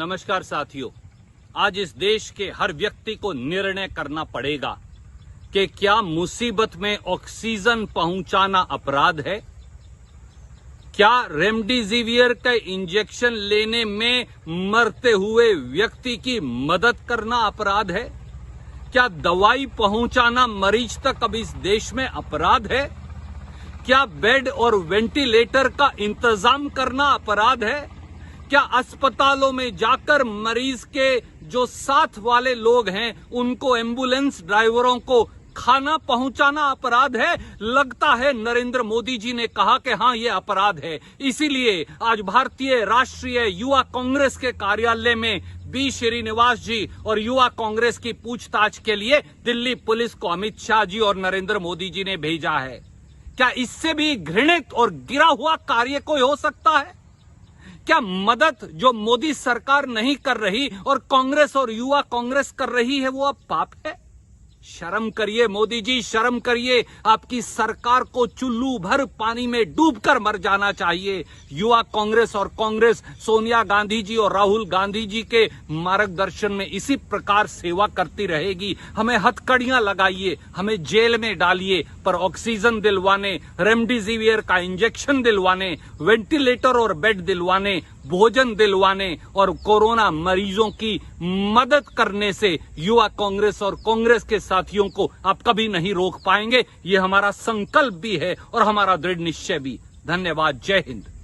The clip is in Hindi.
नमस्कार साथियों, आज इस देश के हर व्यक्ति को निर्णय करना पड़ेगा कि क्या मुसीबत में ऑक्सीजन पहुंचाना अपराध है, क्या रेमडेसिवियर का इंजेक्शन लेने में मरते हुए व्यक्ति की मदद करना अपराध है, क्या दवाई पहुंचाना मरीज तक अब इस देश में अपराध है, क्या बेड और वेंटिलेटर का इंतजाम करना अपराध है, क्या अस्पतालों में जाकर मरीज के जो साथ वाले लोग हैं उनको, एम्बुलेंस ड्राइवरों को खाना पहुंचाना अपराध है। लगता है नरेंद्र मोदी जी ने कहा कि हां ये अपराध है। इसीलिए आज भारतीय राष्ट्रीय युवा कांग्रेस के कार्यालय में बी श्रीनिवास जी और युवा कांग्रेस की पूछताछ के लिए दिल्ली पुलिस को अमित शाह जी और नरेंद्र मोदी जी ने भेजा है। क्या इससे भी घृणित और गिरा हुआ कार्य कोई हो सकता है? क्या मदद जो मोदी सरकार नहीं कर रही और कांग्रेस और युवा कांग्रेस कर रही है वो अब पाप है? शर्म करिए मोदी जी, शर्म करिए। आपकी सरकार को चुल्लू भर पानी में डूबकर मर जाना चाहिए। युवा कांग्रेस और कांग्रेस सोनिया गांधी जी और राहुल गांधी जी के मार्गदर्शन में इसी प्रकार सेवा करती रहेगी। हमें हथकड़ियां लगाइए, हमें जेल में डालिए, पर ऑक्सीजन दिलवाने, रेमडेसिवियर का इंजेक्शन दिलवाने, वेंटिलेटर और बेड दिलवाने, भोजन दिलवाने और कोरोना मरीजों की मदद करने से युवा कांग्रेस और कांग्रेस के साथियों को आप कभी नहीं रोक पाएंगे। ये हमारा संकल्प भी है और हमारा दृढ़ निश्चय भी। धन्यवाद। जय हिंद।